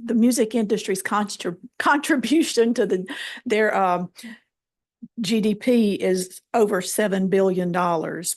the music industry's contribution to their GDP is over $7 billion.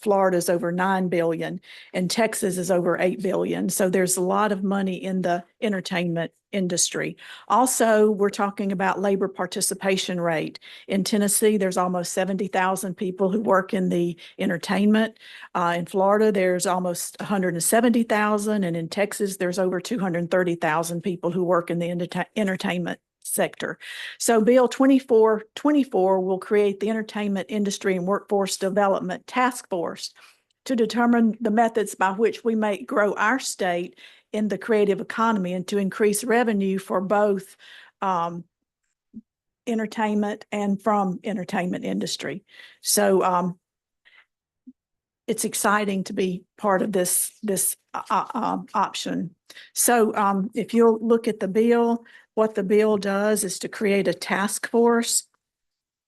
Florida's over $9 billion and Texas is over $8 billion. So there's a lot of money in the entertainment industry. Also, we're talking about labor participation rate. In Tennessee, there's almost 70,000 people who work in the entertainment. In Florida, there's almost 170,000. And in Texas, there's over 230,000 people who work in the entertainment sector. So Bill 2424 will create the Entertainment Industry and Workforce Development Task Force to determine the methods by which we may grow our state in the creative economy and to increase revenue for both entertainment and from entertainment industry. So it's exciting to be part of this option. So if you'll look at the bill, what the bill does is to create a task force,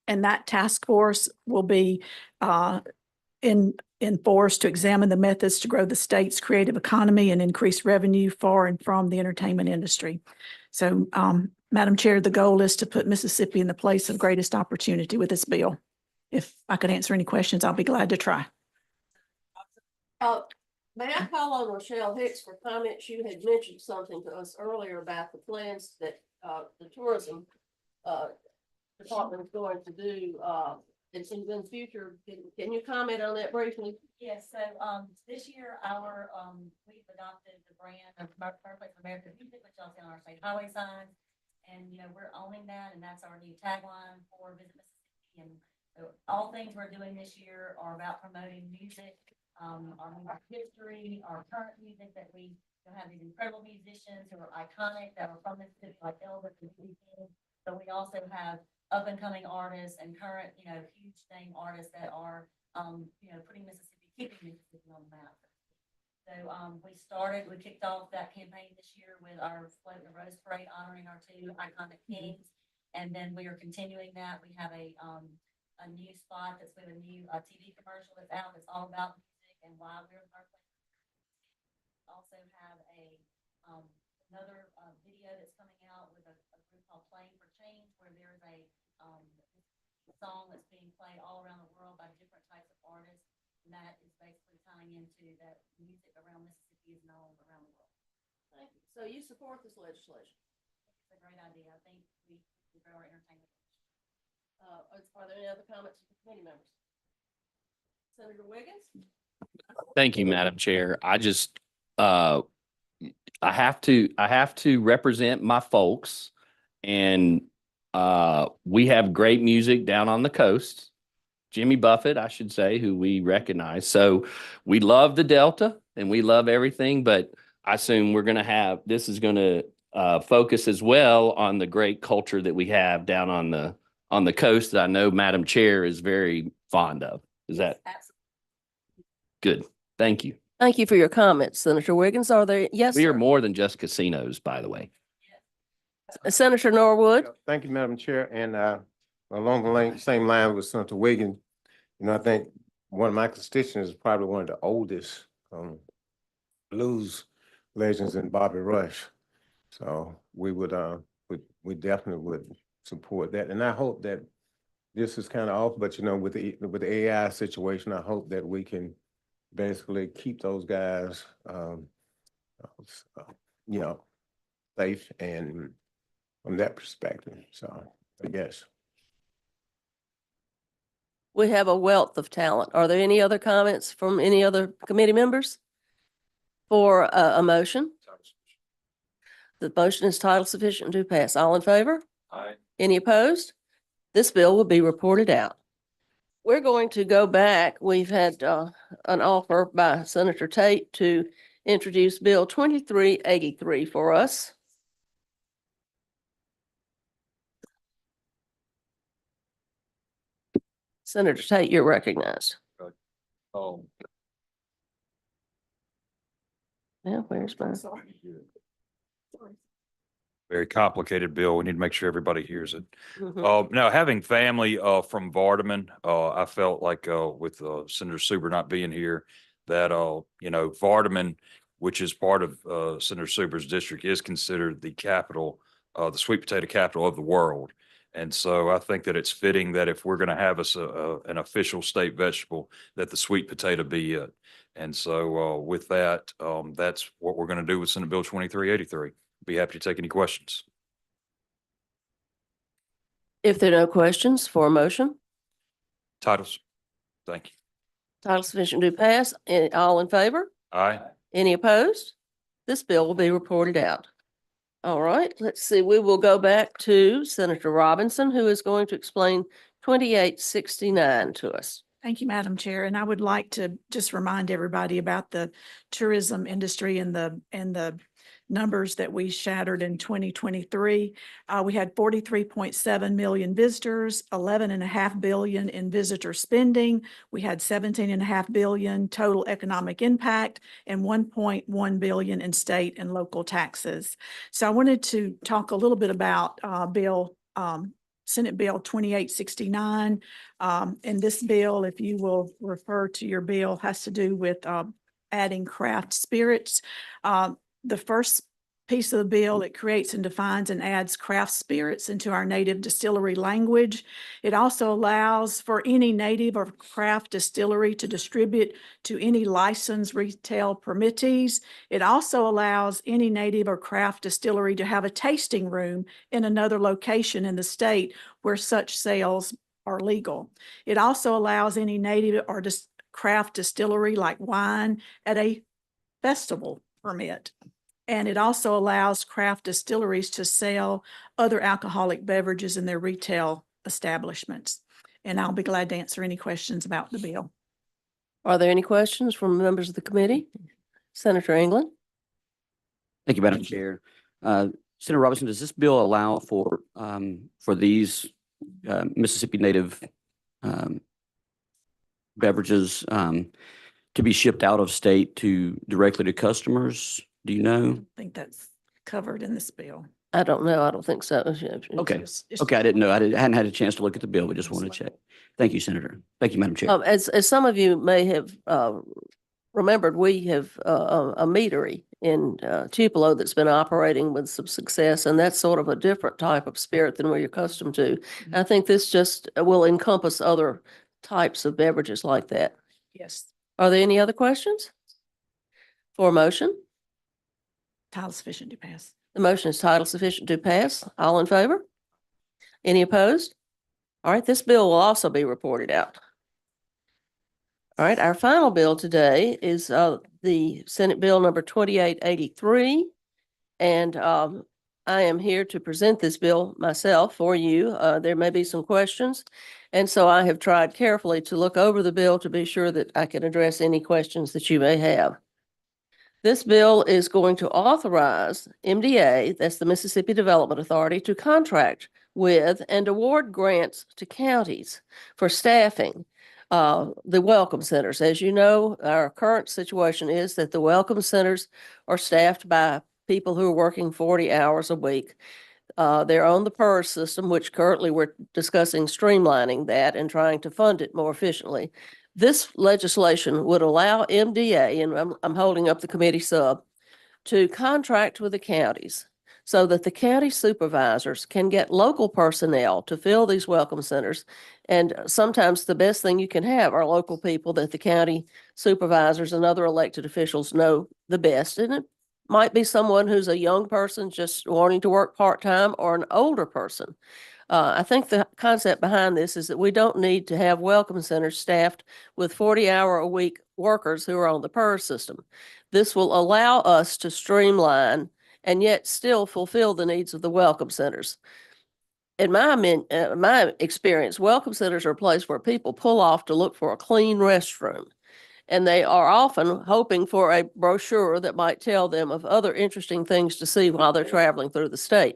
and that task force will be enforced to examine the methods to grow the state's creative economy and increase revenue for and from the entertainment industry. So, Madam Chair, the goal is to put Mississippi in the place of greatest opportunity with this bill. If I could answer any questions, I'll be glad to try. May I call on Rochelle Hicks for comments? You had mentioned something to us earlier about the plans that the tourism department is going to do in the future. Can you comment on that briefly? Yes, so this year we've adopted the brand of Birthplace of American Music, which y'all see on our state highway signs. And we're owning that, and that's our new tagline for Visit Mississippi. And so all things we're doing this year are about promoting music. Our music history, our current music that we have these incredible musicians who are iconic that are from Mississippi, like Elvis and King. But we also have up and coming artists and current, huge name artists that are, keeping Mississippi on the map. So we kicked off that campaign this year with our Float the Rose Parade honoring our two iconic kings. And then we are continuing that. We have a new spot that's with a new TV commercial that's out that's all about and why we're in Birthplace. Also have another video that's coming out with a group called Playing for Change, where there's a song that's being played all around the world by different types of artists, and that is basically tying into that music around Mississippi is known around the world. Thank you. So you support this legislation? It's a great idea. I think we grow our entertainment. Are there any other comments from committee members? Senator Wiggins? Thank you, Madam Chair. I just, I have to represent my folks, and we have great music down on the coast. Jimmy Buffett, I should say, who we recognize. So we love the Delta and we love everything, but I assume this is going to focus as well on the great culture that we have down on the coast that I know Madam Chair is very fond of. Is that? Absolutely. Good. Thank you. Thank you for your comments, Senator Wiggins. Are there? Yes, We are sir. more than just casinos, by the way. Senator Norwood. Thank you, Madam Chair. And along the same line with Senator Wiggins, I think one of my constituents is probably one of the oldest blues legends in Bobby Rush. So we we definitely would support that. And I hope that this is kind of off, but with the AI situation, I hope that we can basically keep those guys, safe and from that perspective. So I guess. We have a wealth of talent. Are there any other comments from any other committee members for a motion? The motion is title sufficient to pass. All in favor? Aye. Any opposed? This bill will be reported out. We're going to go back. We've had an offer by Senator Tate to introduce Bill 2383 for us. Senator Tate, you're recognized. Oh. Yeah, where's my? Very complicated bill. We need to make sure everybody hears it. Mhm. Now, having family from Vardaman, I felt like with Senator Suber not being here, that Vardaman which is part of Senator Super's district, is considered the capital, the sweet potato capital of the world. And so I think that it's fitting that if we're going to have an official state vegetable, that the sweet potato be it. And so with that, that's what we're going to do with Senate Bill 2383. Be happy to take any questions. If there are no questions for a motion, Titles. Thank you. title sufficient to pass. All in favor? Aye. Any opposed? This bill will be reported out. All right, let's see. We will go back to Senator Robinson, who is going to explain 2869 to us. Thank you, Madam Chair. And I would like to just remind everybody about the tourism industry and the numbers that we shattered in 2023. We had 43.7 million visitors, 11.5 billion in visitor spending. We had 17.5 billion total economic impact and 1.1 billion in state and local taxes. So I wanted to talk a little bit about Senate Bill 2869. And this bill, if you will refer to your bill, has to do with adding craft spirits. The first piece of the bill, it creates and defines and adds craft spirits into our native distillery language. It also allows for any native or craft distillery to distribute to any licensed retail permittees. It also allows any native or craft distillery to have a tasting room in another location in the state where such sales are legal. It also allows any native or craft distillery like wine at a festival permit. And it also allows craft distilleries to sell other alcoholic beverages in their retail establishments. And I'll be glad to answer any questions about the bill. Are there any questions from members of the committee? Senator England? Thank you, Madam Chair. Senator Robinson, does this bill allow for these Mississippi native beverages to be shipped out of state directly to customers? Do you know? I think that's covered in this bill. I don't know. I don't think so. Okay. It's- Okay, I didn't know. I hadn't had a chance to look at the bill. We just wanted to check. Thank you, Senator. Thank you, Madam Chair. As some of you may have remembered, we have a meadery in Tupelo that's been operating with some success, and that's sort of a different type of spirit than we're accustomed to. I think this just will encompass other types of beverages like that. Yes, Are there any other questions? For a motion? title sufficient to pass. The motion is title sufficient to pass. All in favor? Any opposed? All right, this bill will also be reported out. All right, our final bill today is the Senate Bill number 2883. And I am here to present this bill myself for you. There may be some questions. And so I have tried carefully to look over the bill to be sure that I can address any questions that you may have. This bill is going to authorize MDA, that's the Mississippi Development Authority, to contract with and award grants to counties for staffing the welcome centers. As you know, our current situation is that the welcome centers are staffed by people who are working 40 hours a week. They're on the PERS system, which currently we're discussing streamlining that and trying to fund it more efficiently. This legislation would allow MDA, and I'm holding up the committee sub, to contract with the counties so that the county supervisors can get local personnel to fill these welcome centers. And sometimes the best thing you can have are local people that the county supervisors and other elected officials know the best. And it might be someone who's a young person just wanting to work part-time or an older person. I think the concept behind this is that we don't need to have welcome centers staffed with 40-hour-a-week workers who are on the PERS system. This will allow us to streamline and yet still fulfill the needs of the welcome centers. In my experience, welcome centers are a place where people pull off to look for a clean restroom. And they are often hoping for a brochure that might tell them of other interesting things to see while they're traveling through the state.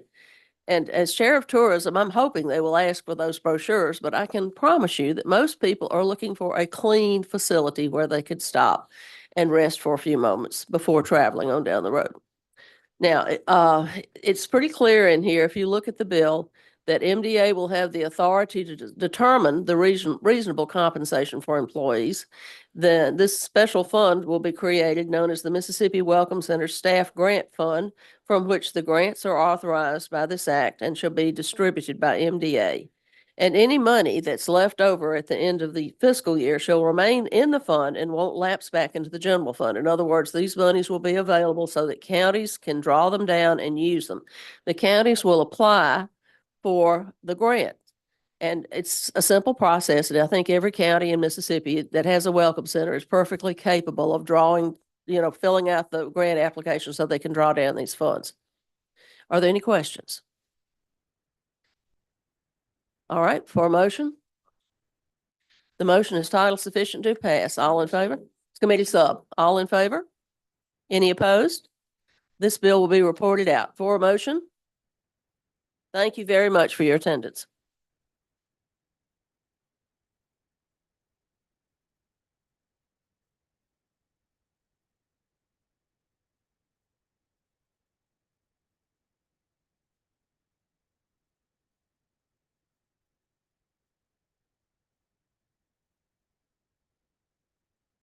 And as chair of tourism, I'm hoping they will ask for those brochures, but I can promise you that most people are looking for a clean facility where they could stop and rest for a few moments before traveling on down the road. Now, it's pretty clear in here, if you look at the bill, that MDA will have the authority to determine the reasonable compensation for employees, then this special fund will be created known as the Mississippi Welcome Center Staff Grant Fund, from which the grants are authorized by this act and shall be distributed by MDA. And any money that's left over at the end of the fiscal year shall remain in the fund and won't lapse back into the general fund. In other words, these monies will be available so that counties can draw them down and use them. The counties will apply for the grant. And it's a simple process. And I think every county in Mississippi that has a welcome center is perfectly capable of drawing, filling out the grant application so they can draw down these funds. Are there any questions? All right, for a motion? The motion is titled sufficient to pass. All in favor? Committee sub, all in favor? Any opposed? This bill will be reported out. For a motion? Thank you very much for your attendance.